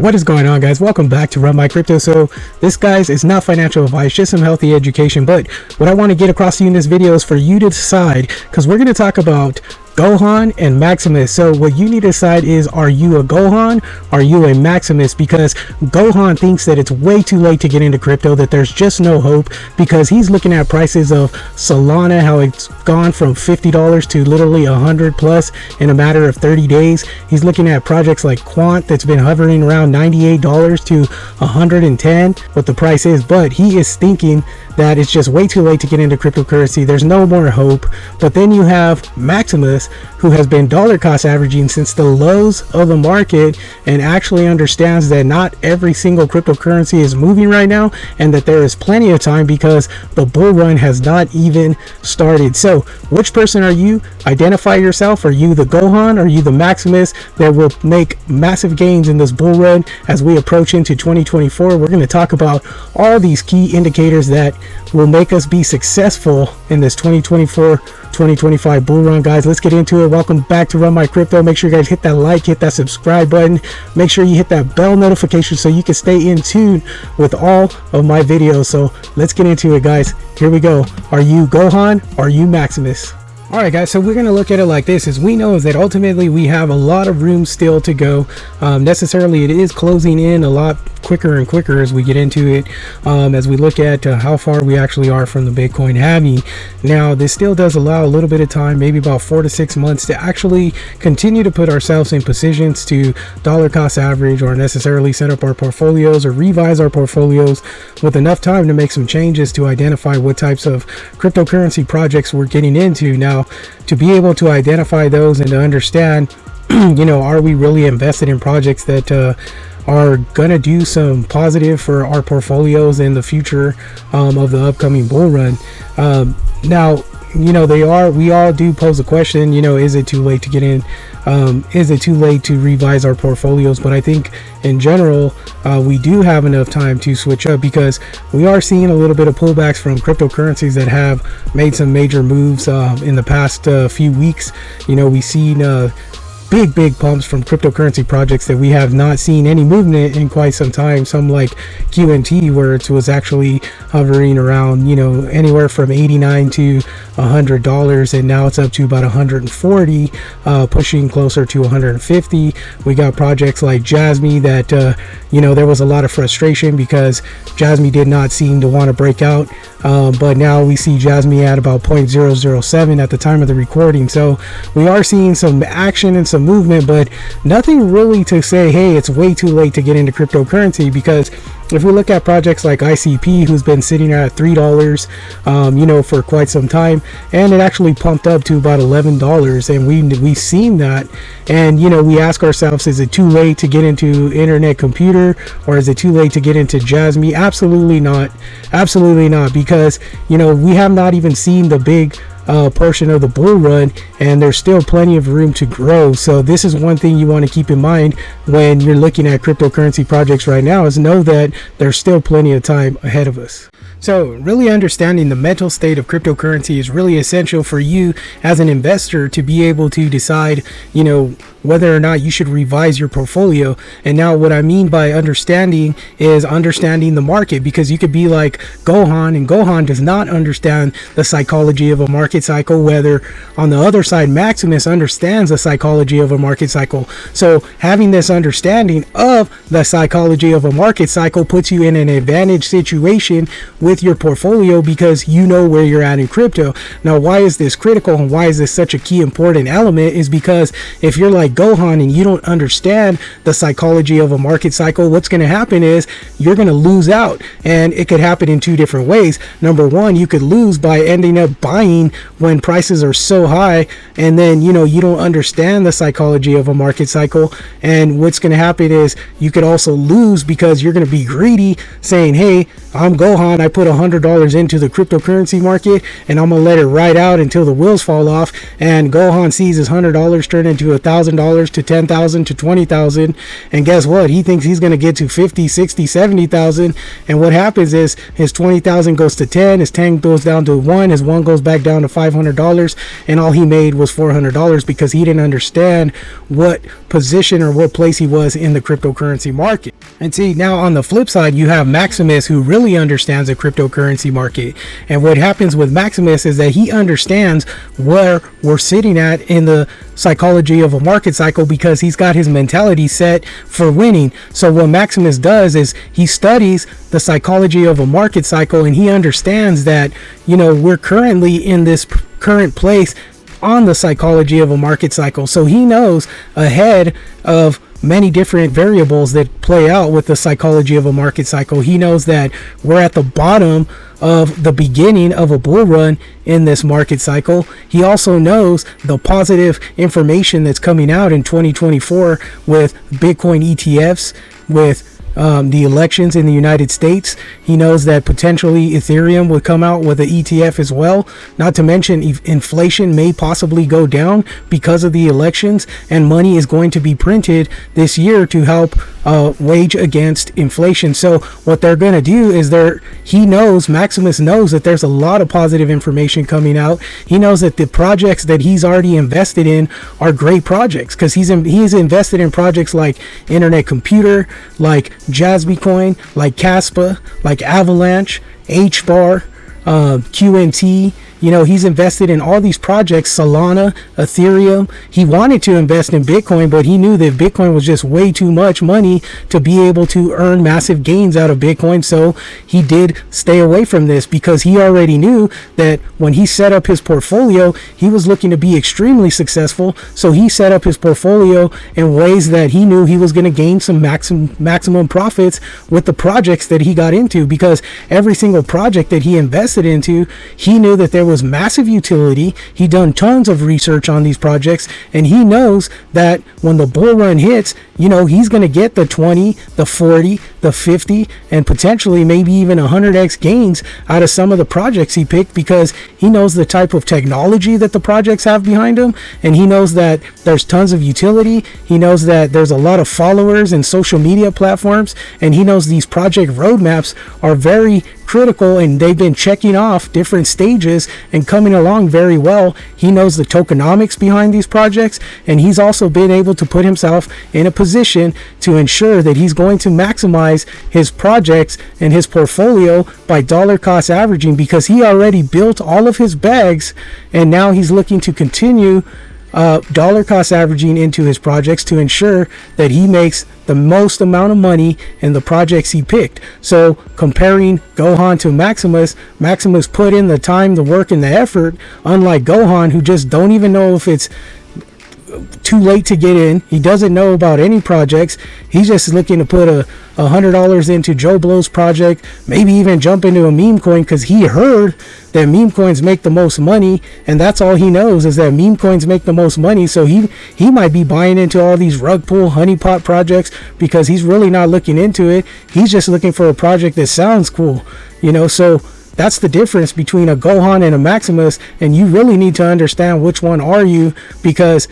What is going on, guys? Welcome back to Run My Crypto. So this, guys, is not financial advice, just some healthy education. But what I want to get across to you in this video is for you to decide, because we're going to talk about Gohan and Maximus. So what you need to decide is, are you a Gohan? Are you a Maximus? Because Gohan thinks that it's way too late to get into crypto, that there's just no hope, because he's looking at prices of Solana, how it's gone from $50 to literally 100 plus in a matter of 30 days. He's looking at projects like Quant that's been hovering around $98 to 110 what the price is, but he is thinking that it's just way too late to get into cryptocurrency. There's no more hope. But then you have Maximus, who has been dollar cost averaging since the lows of the market and actually understands that not every single cryptocurrency is moving right now, and that there is plenty of time because the bull run has not even started. So which person are you? Identify yourself. Are you the Gohan? Are you the Maximus that will make massive gains in this bull run as we approach into 2024? We're going to talk about all these key indicators that will make us be successful in this 2024-2025 bull run, guys. Let's get into it. Welcome back to Run My Crypto. Make sure you guys hit that like, hit that subscribe button. Make sure you hit that bell notification so you can stay in tune with all of my videos. So let's get into it, guys. Here we go. Are you Gohan? Are you Maximus? All right, guys, so we're going to look at it like this. Is we know that ultimately we have a lot of room still to go. Necessarily, it is closing in a lot quicker and quicker as we get into it, as we look at how far we actually are from the Bitcoin halving. Now, this still does allow a little bit of time, maybe about 4 to 6 months, to actually continue to put ourselves in positions to dollar cost average, or necessarily set up our portfolios or revise our portfolios with enough time to make some changes to identify what types of cryptocurrency projects we're getting into. Now, to be able to identify those and to understand, are we really invested in projects that are gonna do some positive for our portfolios in the future of the upcoming bull run? Now, we all do pose a question, is it too late to get in? Is it too late to revise our portfolios? But I think in general, we do have enough time to switch up, because we are seeing a little bit of pullbacks from cryptocurrencies that have made some major moves in the past few weeks. We've seen big pumps from cryptocurrency projects that we have not seen any movement in quite some time. Some like QNT, where it was actually hovering around anywhere from $89 to $100, and now it's up to about 140, pushing closer to 150. We got projects like Jasmy that there was a lot of frustration because Jasmy did not seem to want to break out, but now we see Jasmy at about 0.007 at the time of the recording. So we are seeing some action and some movement, but nothing really to say, hey, it's way too late to get into cryptocurrency. Because if we look at projects like ICP, who's been sitting at $3 for quite some time, and it actually pumped up to about $11, and we've seen that, and we ask ourselves, is it too late to get into internet computer, or is it too late to get into Jasmy? Absolutely not, because we have not even seen the big portion of the bull run, and there's still plenty of room to grow. So this is one thing you want to keep in mind when you're looking at cryptocurrency projects right now, is know that there's still plenty of time ahead of us. So really understanding the mental state of cryptocurrency is really essential for you as an investor to be able to decide, whether or not you should revise your portfolio. And now what I mean by understanding is understanding the market, because you could be like Gohan, and Gohan does not understand the psychology of a market cycle, whether on the other side Maximus understands the psychology of a market cycle. So having this understanding of the psychology of a market cycle puts you in an advantage situation with your portfolio, because you know where you're at in crypto. Now, why is this critical, and why is this such a key important element? Is because if you're like Gohan and you don't understand the psychology of a market cycle, what's going to happen is you're going to lose out. And it could happen in two different ways. Number one, you could lose by ending up buying when prices are so high, and then you don't understand the psychology of a market cycle. And what's going to happen is you could also lose because you're going to be greedy, saying, hey, I'm Gohan, I put $100 into the cryptocurrency market, and I'm gonna let it ride out until the wheels fall off. And Gohan sees his $100 turn into $1,000 $1,000 to 10,000 to 20,000, and guess what, he thinks he's going to get to 50, 60, 70,000, and what happens is his 20,000 goes to 10, his 10 goes down to 1, his 1 goes back down to $500, and all he made was $400 because he didn't understand what position or what place he was in the cryptocurrency market. And see, now on the flip side, you have Maximus, who really understands the cryptocurrency market. And what happens with Maximus is that he understands where we're sitting at in the psychology of a market cycle, because he's got his mentality set for winning. So what Maximus does is he studies the psychology of a market cycle, and he understands that, you know, we're currently in this current place on the psychology of a market cycle. So he knows ahead of many different variables that play out with the psychology of a market cycle. He knows that we're at the bottom of the beginning of a bull run in this market cycle. He also knows the positive information that's coming out in 2024 with Bitcoin ETFs, with the elections in the United States. He knows that potentially Ethereum would come out with an ETF as well. Not to mention inflation may possibly go down because of the elections, and money is going to be printed this year to help wage against inflation. So what they're going to do is Maximus knows that there's a lot of positive information coming out. He knows that the projects that he's already invested in are great projects, because he's invested in projects like Internet Computer, like Jazzbycoin, like Kaspa, like Avalanche, HBAR, QNT. You know, he's invested in all these projects, Solana, Ethereum. He wanted to invest in Bitcoin, but he knew that Bitcoin was just way too much money to be able to earn massive gains out of Bitcoin. So he did stay away from this, because he already knew that when he set up his portfolio, he was looking to be extremely successful. So he set up his portfolio in ways that he knew he was going to gain some maximum profits with the projects that he got into, because every single project that he invested into, he knew that there was massive utility. He done tons of research on these projects, and he knows that when the bull run hits, you know, he's going to get the 20, the 40, the 50, and potentially maybe even 100x gains out of some of the projects he picked, because he knows the type of technology that the projects have behind them, and he knows that there's tons of utility. He knows that there's a lot of followers and social media platforms, and he knows these project roadmaps are very critical, and they've been checking off different stages and coming along very well. He knows the tokenomics behind these projects, and he's also been able to put himself in a position to ensure that he's going to maximize his projects and his portfolio by dollar cost averaging, because he already built all of his bags, and now he's looking to continue dollar cost averaging into his projects to ensure that he makes the most amount of money in the projects he picked. So comparing Gohan to Maximus, Maximus put in the time, the work, and the effort, unlike Gohan, who just don't even know if it's too late to get in. He doesn't know about any projects. He's just looking to put $100 into Joe Blow's project, maybe even jump into a meme coin, because he heard that meme coins make the most money, and that's all he knows, is that meme coins make the most money. So he might be buying into all these rug pull honeypot projects, because he's really not looking into it. He's just looking for a project that sounds cool, you know. So that's the difference between a Gohan and a Maximus, and you really need to understand which one are you, because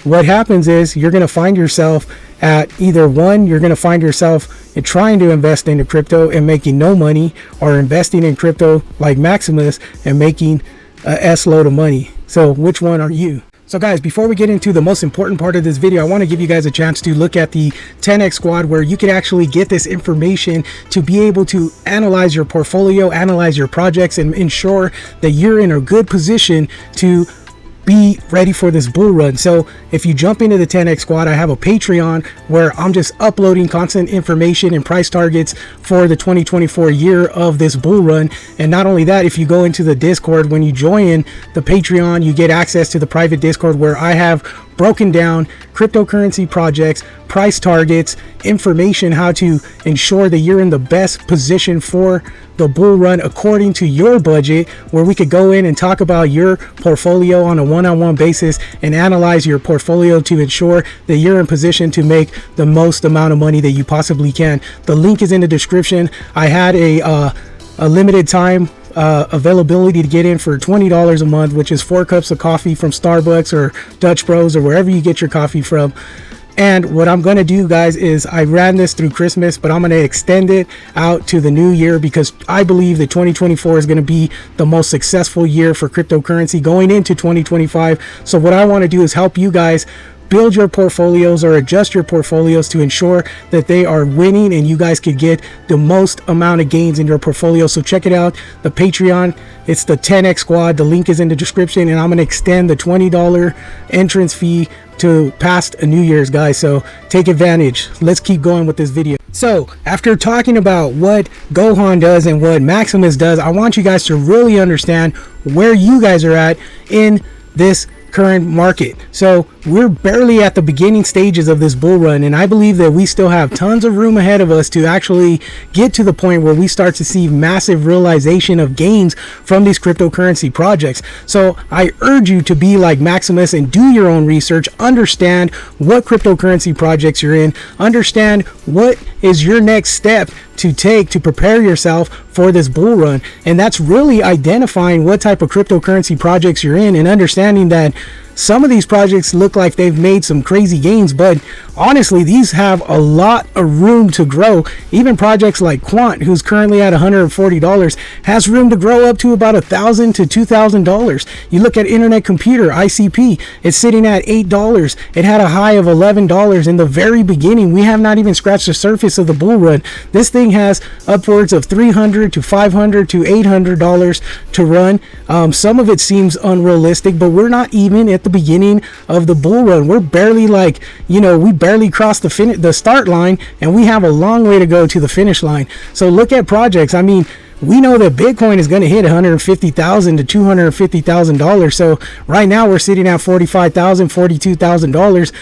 what happens is you're going to find yourself at either one, you're going to find yourself trying to invest into crypto and making no money, or investing in crypto like Maximus and making a S load of money. So which one are you? So guys, before we get into the most important part of this video, I want to give you guys a chance to look at the 10x squad, where you can actually get this information to be able to analyze your portfolio, analyze your projects, and ensure that you're in a good position to be ready for this bull run. So if you jump into the 10x squad, I have a Patreon where I'm just uploading constant information and price targets for the 2024 year of this bull run. And not only that, if you go into the Discord, when you join the Patreon, you get access to the private Discord where I have broken down cryptocurrency projects, price targets, information, how to ensure that you're in the best position for the bull run according to your budget, where we could go in and talk about your portfolio on a one-on-one basis and analyze your portfolio to ensure that you're in position to make the most amount of money that you possibly can. The link is in the description. I had a limited time availability to get in for $20 a month, which is 4 cups of coffee from Starbucks or Dutch Bros or wherever you get your coffee from. And what I'm going to do, guys, is I ran this through Christmas, but I'm going to extend it out to the new year because I believe that 2024 is going to be the most successful year for cryptocurrency going into 2025. So what I want to do is help you guys build your portfolios or adjust your portfolios to ensure that they are winning and you guys could get the most amount of gains in your portfolio. So check it out, the Patreon, it's the 10x squad. The link is in the description, and I'm going to extend the $20 entrance fee to past a New Year's, guys. So take advantage. Let's keep going with this video. So after talking about what Gohan does and what Maximus does, I want you guys to really understand where you guys are at in this current market. So we're barely at the beginning stages of this bull run, and I believe that we still have tons of room ahead of us to actually get to the point where we start to see massive realization of gains from these cryptocurrency projects. So I urge you to be like Maximus and do your own research, understand what cryptocurrency projects you're in, understand what is your next step to take to prepare yourself for this bull run. And that's really identifying what type of cryptocurrency projects you're in and understanding that some of these projects look like they've made some crazy gains, but honestly, these have a lot of room to grow. Even projects like Quant, who's currently at $140, has room to grow up to about $1,000 to $2,000. You look at Internet Computer, ICP, it's sitting at $8. It had a high of $11 in the very beginning. We have not even scratched the surface of the bull run. This thing has upwards of $300 to $500 to $800 to run. Some of it seems unrealistic, but we're not even at the beginning of the bull run. We're barely we barely crossed the start line, and we have a long way to go to the finish line. So look at projects. I mean, we know that Bitcoin is going to hit $150,000 to $250,000. So right now we're sitting at $45,000, $42,000.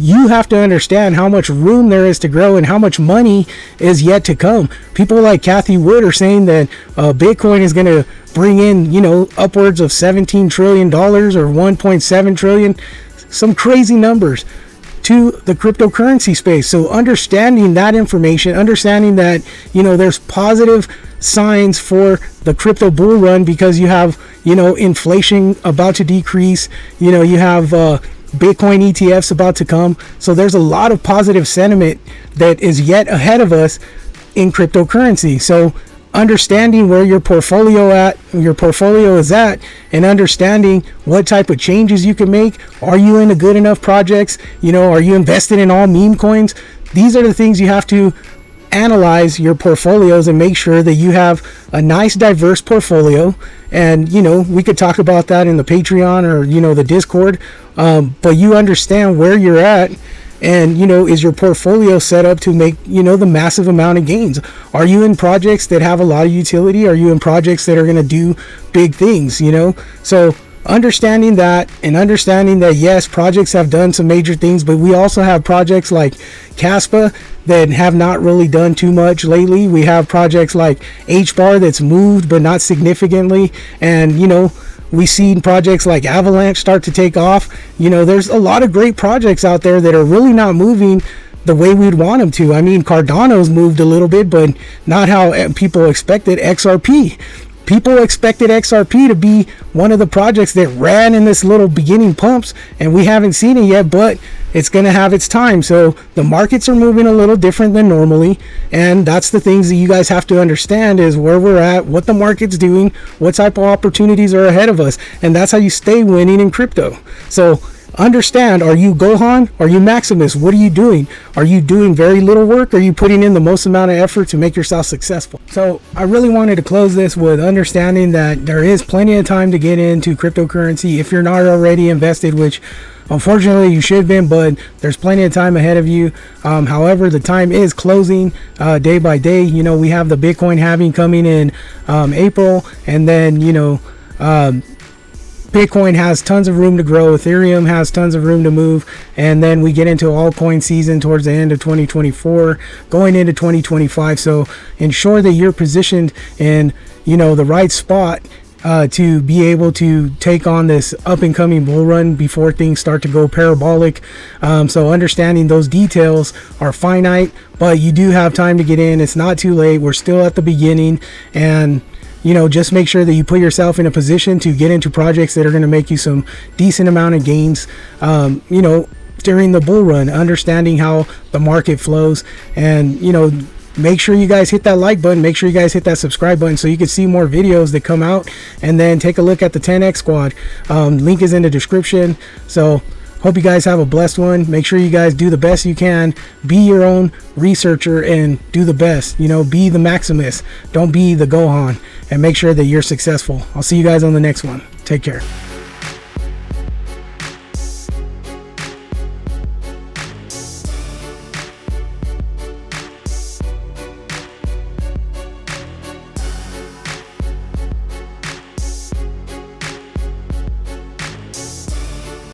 You have to understand how much room there is to grow and how much money is yet to come. People like Cathie Wood are saying that Bitcoin is going to bring in, upwards of $17 trillion or 1.7 trillion, some crazy numbers to the cryptocurrency space. So understanding that information, understanding that, there's positive signs for the crypto bull run because you have, inflation about to decrease, you have Bitcoin ETFs about to come. So there's a lot of positive sentiment that is yet ahead of us in cryptocurrency. So understanding where your portfolio is at and understanding what type of changes you can make. Are you in a good enough projects? Are you invested in all meme coins? These are the things you have to analyze your portfolios and make sure that you have a nice diverse portfolio. And we could talk about that in the Patreon or the Discord, but you understand where you're at. And is your portfolio set up to make the massive amount of gains? Are you in projects that have a lot of utility? Are you in projects that are going to do big things? So understanding that, and understanding that yes, projects have done some major things, but we also have projects like Caspa that have not really done too much lately. We have projects like HBAR that's moved but not significantly, and we've seen projects like Avalanche start to take off. There's a lot of great projects out there that are really not moving the way we'd want them to. I mean, Cardano's moved a little bit, but not how people expected. XRP. People expected XRP to be one of the projects that ran in this little beginning pumps, and we haven't seen it yet, but it's going to have its time. So the markets are moving a little different than normally, and that's the things that you guys have to understand is where we're at, what the market's doing, what type of opportunities are ahead of us, and that's how you stay winning in crypto. So understand, are you Gohan? Are you Maximus? What are you doing? Are you doing very little work? Are you putting in the most amount of effort to make yourself successful? So I really wanted to close this with understanding that there is plenty of time to get into cryptocurrency if you're not already invested, which unfortunately you should have been, but there's plenty of time ahead of you. However, the time is closing day by day. We have the Bitcoin halving coming in April, and then Bitcoin has tons of room to grow. Ethereum has tons of room to move. And then we get into altcoin season towards the end of 2024, going into 2025. So ensure that you're positioned in, the right spot to be able to take on this up and coming bull run before things start to go parabolic. So understanding those details are finite, but you do have time to get in. It's not too late. We're still at the beginning, and you know, just make sure that you put yourself in a position to get into projects that are going to make you some decent amount of gains, you know, during the bull run, understanding how the market flows. And, you know, make sure you guys hit that like button, make sure you guys hit that subscribe button so you can see more videos that come out. And then take a look at the 10X squad. Link is in the description. So hope you guys have a blessed one. Make sure you guys do the best you can. Be your own researcher and do the best. You know, be the Maximus. Don't be the Gohan. And make sure that you're successful. I'll see you guys on the next one. Take care.